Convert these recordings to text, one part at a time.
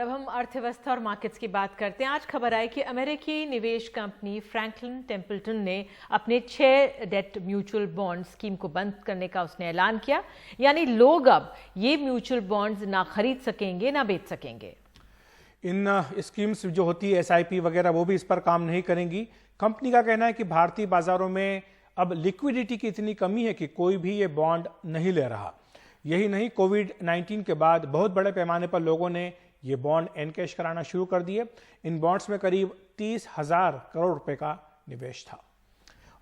अब हम अर्थव्यवस्था और मार्केट्स की बात करते हैं। आज खबर आई कि अमेरिकी निवेश कंपनी फ्रैंकलिन टेम्पल्टन ने अपने 6 डेट म्यूचुअल बॉन्ड स्कीम को बंद करने का उसने ऐलान किया। यानी लोग अब ये म्यूचुअल बॉन्ड्स ना खरीद सकेंगे ना बेच सकेंगे। इन स्कीम्स जो होती है SIP वगैरह, वो भी इस पर काम नहीं करेंगी। कंपनी का कहना है कि भारतीय बाजारों में अब लिक्विडिटी की इतनी कमी है कि कोई भी ये बॉन्ड नहीं ले रहा। यही नहीं, कोविड-19 के बाद बहुत बड़े पैमाने पर लोगों ने ये बॉन्ड एनकैश कराना शुरू कर दिए। इन बॉन्ड्स में करीब 30,000 करोड़ रुपए का निवेश था।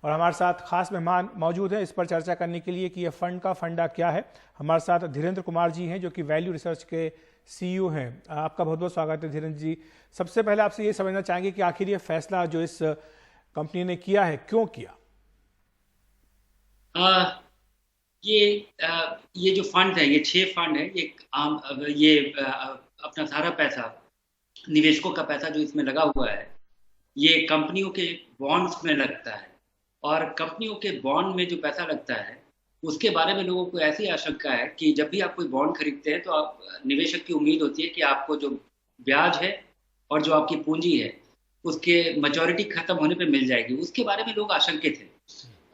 और हमारे साथ खास मेहमान मौजूद हैं इस पर चर्चा करने के लिए कि ये फंड का फंडा क्या है। हमारे साथ धीरेन्द्र कुमार जी हैं जो कि वैल्यू रिसर्च के CEO हैं। आपका बहुत बहुत स्वागत है धीरेन्द्र जी। सबसे पहले आपसे ये समझना चाहेंगे कि आखिर ये फैसला जो इस कंपनी ने किया है, क्यों किया? ये जो फंड है, ये 6 फंड है। ये अपना सारा पैसा, निवेशकों का पैसा जो इसमें लगा हुआ है, ये कंपनियों के बॉन्ड्स में लगता है। और कंपनियों के बॉन्ड में जो पैसा लगता है उसके बारे में लोगों को ऐसी आशंका है कि जब भी आप कोई बॉन्ड खरीदते हैं तो आप निवेशक की उम्मीद होती है कि आपको जो ब्याज है और जो आपकी पूंजी है उसके मैच्योरिटी खत्म होने पे मिल जाएगी। उसके बारे में लोग आशंकित थे।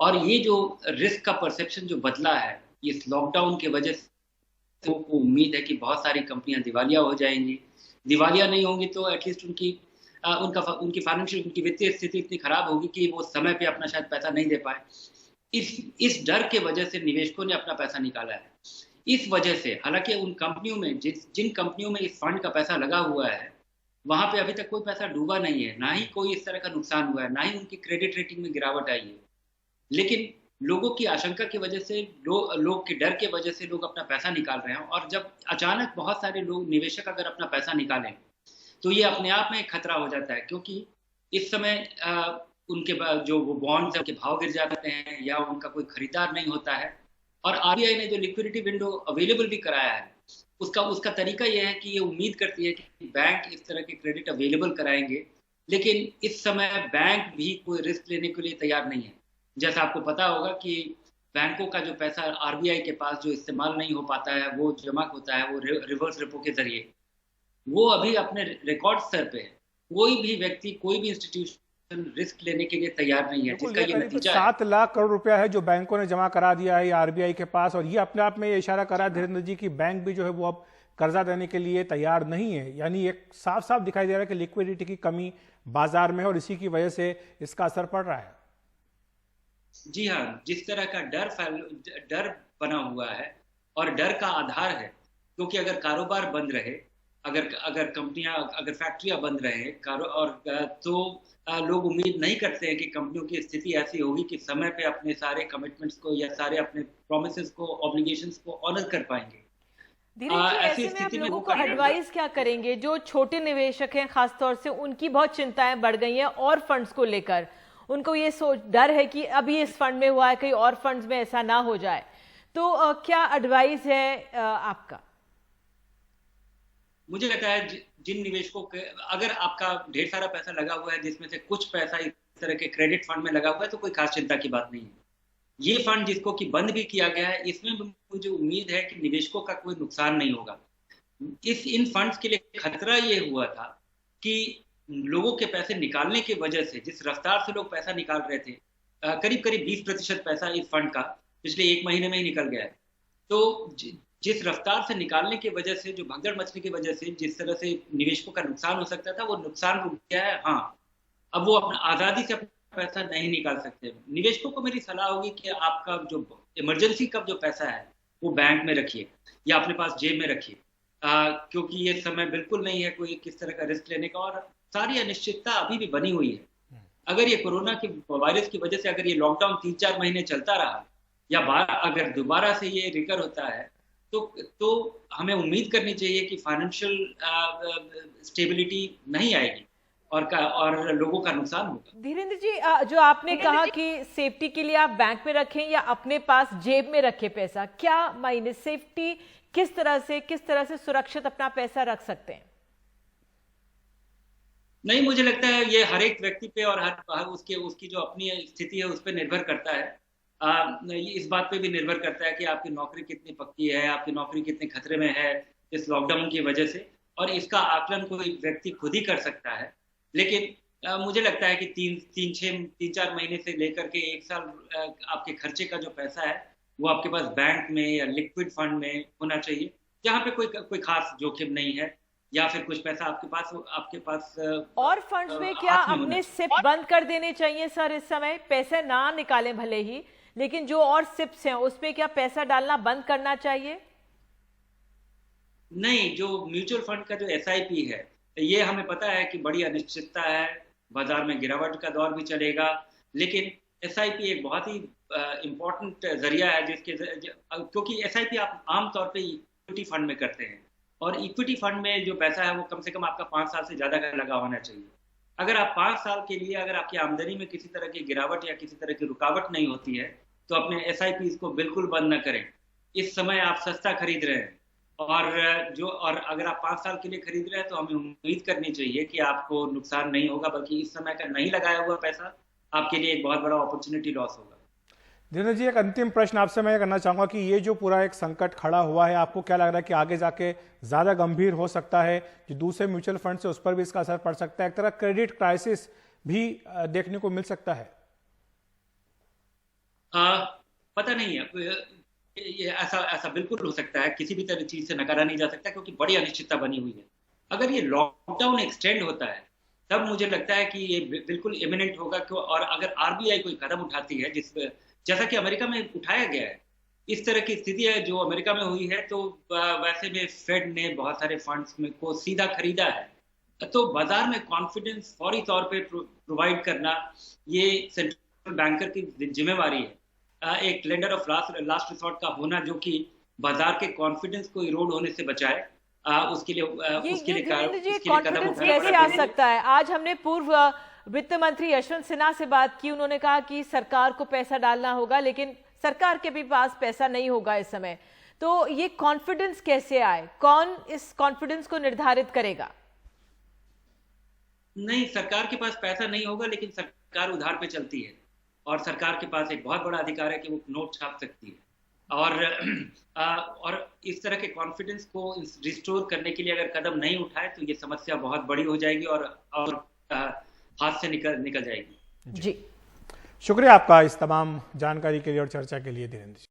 और ये जो रिस्क का परसेप्शन जो बदला है इस लॉकडाउन की वजह से, लोगों को उम्मीद है कि बहुत सारी कंपनियां दिवालिया हो जाएंगी। दिवालिया नहीं होंगी तो एटलीस्ट उनकी फाइनेंशियल, उनकी वित्तीय स्थिति इतनी खराब होगी कि वो समय पे अपना शायद पैसा नहीं दे पाए। इस डर के वजह से निवेशकों ने अपना पैसा निकाला है। इस वजह से हालांकि उन कंपनियों में जिन कंपनियों में इस फंड का पैसा लगा हुआ है वहां पे अभी तक कोई पैसा डूबा नहीं है, ना ही कोई इस तरह का नुकसान हुआ है, ना ही उनकी क्रेडिट रेटिंग में गिरावट आई है। लेकिन लोगों की आशंका की वजह से, लोग के डर के वजह से लोग अपना पैसा निकाल रहे हैं। और जब अचानक बहुत सारे लोग, निवेशक अगर अपना पैसा निकालें तो ये अपने आप में एक खतरा हो जाता है, क्योंकि इस समय उनके जो वो बॉन्ड्स है उनके भाव गिर जाते हैं या उनका कोई खरीदार नहीं होता है। और RBI ने जो लिक्विडिटी विंडो अवेलेबल भी कराया है उसका तरीका यह है कि ये उम्मीद करती है कि बैंक इस तरह के क्रेडिट अवेलेबल कराएंगे। लेकिन इस समय बैंक भी कोई रिस्क लेने के लिए तैयार नहीं है। जैसा आपको पता होगा कि बैंकों का जो पैसा RBI के पास जो इस्तेमाल नहीं हो पाता है, वो जमा होता है वो रिवर्स रेपो के जरिए, वो अभी अपने रिकॉर्ड स्तर पे है। कोई भी व्यक्ति, कोई भी इंस्टीट्यूशन रिस्क लेने के लिए तैयार नहीं है, जिसका ये नतीजा 7 लाख करोड़ रुपया है जो बैंकों ने जमा करा दिया है RBI के पास। और ये अपने आप में ये इशारा करा धीरेन्द्र जी कि बैंक भी जो है वो अब कर्जा देने के लिए तैयार नहीं है। यानी एक साफ साफ दिखाई दे रहा है कि लिक्विडिटी की कमी बाजार में है और इसी की वजह से इसका असर पड़ रहा है। जी हाँ, जिस तरह का डर बना हुआ है और डर का आधार है, क्योंकि अगर कारोबार बंद रहे, अगर कंपनियां, अगर फैक्ट्रियां बंद रहे तो लोग उम्मीद नहीं करते हैं कि कंपनियों की स्थिति ऐसी होगी कि समय पे अपने सारे कमिटमेंट्स को या सारे अपने प्रोमिसेस को, ऑब्लिगेशंस को ऑनर कर पाएंगे। ऐसी स्थिति में आप लोगों को एडवाइस क्या करेंगे? जो छोटे निवेशक हैं खासतौर से, उनकी बहुत चिंताएं बढ़ गई हैं और फंड्स को लेकर। उनको ये डर है कि अभी इस फंड में हुआ है, कहीं और फंड्स में ऐसा ना हो जाए। तो क्या एडवाइस है आपका? मुझे लगता है जिन निवेशकों के, अगर आपका ढेर सारा पैसा लगा हुआ है जिसमें से कुछ पैसा इस तरह के क्रेडिट फंड में लगा हुआ है, तो कोई खास चिंता की बात नहीं है। ये फंड जिसको कि बंद भी किया गया है, इसमें मुझे उम्मीद है कि निवेशकों का कोई नुकसान नहीं होगा। इन फंड्स के लिए खतरा ये हुआ था कि लोगों के पैसे निकालने की वजह से, जिस रफ्तार से लोग पैसा निकाल रहे थे, करीब करीब 20% पैसा इस फंड का पिछले 1 महीने में ही निकल गया है। तो जिस रफ्तार से निकालने की वजह से, जो भगदड़ मचने की वजह से जिस तरह से निवेशकों का नुकसान हो सकता था, वो नुकसान रुक गया है। हाँ, अब वो अपना आजादी से अपना पैसा नहीं निकाल सकते। निवेशकों को मेरी सलाह होगी कि आपका जो इमरजेंसी का जो पैसा है वो बैंक में रखिए या अपने पास जेब में रखिए, क्योंकि ये समय बिल्कुल नहीं है कोई किस तरह का रिस्क लेने का। और सारी अनिश्चितता अभी भी बनी हुई है। अगर ये कोरोना के वायरस की वजह से अगर ये लॉकडाउन 3-4 महीने चलता रहा या अगर दोबारा से ये रिकवर होता है तो हमें उम्मीद करनी चाहिए कि फाइनेंशियल स्टेबिलिटी नहीं आएगी और लोगों का नुकसान होगा। धीरेन्द्र जी, जो आपने कहा कि सेफ्टी के लिए आप बैंक में रखें या अपने पास जेब में रखें पैसा, क्या मायने सेफ्टी किस तरह से सुरक्षित अपना पैसा रख सकते हैं? नहीं, मुझे लगता है ये हर एक व्यक्ति पे और उसकी जो अपनी स्थिति है उस पर निर्भर करता है। इस बात पे भी निर्भर करता है कि आपकी नौकरी कितनी पक्की है, आपकी नौकरी कितने खतरे में है इस लॉकडाउन की वजह से। और इसका आकलन कोई व्यक्ति खुद ही कर सकता है। लेकिन मुझे लगता है कि 3-4 महीने से लेकर के 1 साल आपके खर्चे का जो पैसा है वो आपके पास बैंक में या लिक्विड फंड में होना चाहिए, जहाँ पे कोई खास जोखिम नहीं है, या फिर कुछ पैसा आपके पास और फंड्स में क्या अपने सिप बंद कर देने चाहिए सर? इस समय पैसे ना निकालें भले ही, लेकिन जो और सिप्स हैं उसमें क्या पैसा डालना बंद करना चाहिए? नहीं, जो म्यूचुअल फंड का जो SIP है, ये हमें पता है कि बड़ी अनिश्चितता है, बाजार में गिरावट का दौर भी चलेगा, लेकिन SIP एक बहुत ही इम्पोर्टेंट जरिया है क्योंकि SIP आप आमतौर पे इक्विटी फंड में करते हैं, और इक्विटी फंड में जो पैसा है वो कम से कम आपका 5 साल से ज्यादा का लगा होना चाहिए। अगर आप 5 साल के लिए अगर आपकी आमदनी में किसी तरह की गिरावट या किसी तरह की रुकावट नहीं होती है तो अपने SIP को बिल्कुल बंद न करें। इस समय आप सस्ता खरीद रहे हैं, और अगर आप 5 साल के लिए खरीद रहे हैं तो हमें उम्मीद करनी चाहिए कि आपको नुकसान नहीं होगा, बल्कि इस समय का नहीं लगाया हुआ पैसा आपके लिए एक बहुत बड़ा अपॉर्चुनिटी लॉस होगा। धीरेन्द्र जी, एक अंतिम प्रश्न आपसे मैं करना चाहूंगा कि ये जो पूरा एक संकट खड़ा हुआ है, आपको क्या लग रहा है कि आगे जाके ज्यादा गंभीर हो सकता है, जो दूसरे म्यूचुअल फंड से उस पर भी इसका असर पड़ सकता है, एक तरह क्रेडिट क्राइसिस भी देखने को मिल सकता है? पता नहीं है, ये ऐसा बिल्कुल हो सकता है, किसी भी तरह चीज से नकारा नहीं जा सकता क्योंकि बड़ी अनिश्चितता बनी हुई है। अगर ये लॉकडाउन एक्सटेंड होता है तब मुझे लगता है कि ये बिल्कुल इमिनेंट होगा, और अगर RBI कोई कदम उठाती है जैसा कि अमेरिका में उठाया गया है, इस तरह की स्थिति है जो अमेरिका में हुई है, तो वैसे में फेड ने बहुत सारे फंड्स में को सीधा खरीदा है, तो बाजार में कॉन्फिडेंस फौरी तौर पे प्रोवाइड करना ये सेंट्रल बैंकर की जिम्मेवारी है। एक लेंडर ऑफ लास्ट रिसोर्ट का होना जो कि बाजार के कॉन्फिडेंस को इरोड होने से बचाए, उसके लिए कॉन्फिडेंस कैसे आ सकता है? आज हमने पूर्व वित्त मंत्री यशवंत सिन्हा से बात की, उन्होंने कहा कि सरकार को पैसा डालना होगा, लेकिन सरकार के भी पास पैसा नहीं होगा इस समय। तो ये कॉन्फिडेंस कैसे आए? कौन इस कॉन्फिडेंस को निर्धारित करेगा? नहीं, सरकार के पास पैसा नहीं होगा, लेकिन सरकार उधार पे चलती है, और सरकार के पास एक बहुत बड़ा अधिकार है कि वो नोट छाप सकती है, और इस तरह के कॉन्फिडेंस को रिस्टोर करने के लिए अगर कदम नहीं उठाए तो ये समस्या बहुत बड़ी हो जाएगी और हाथ से निकल जाएगी। जी, शुक्रिया आपका इस तमाम जानकारी के लिए और चर्चा के लिए धीरेन्द्र जी।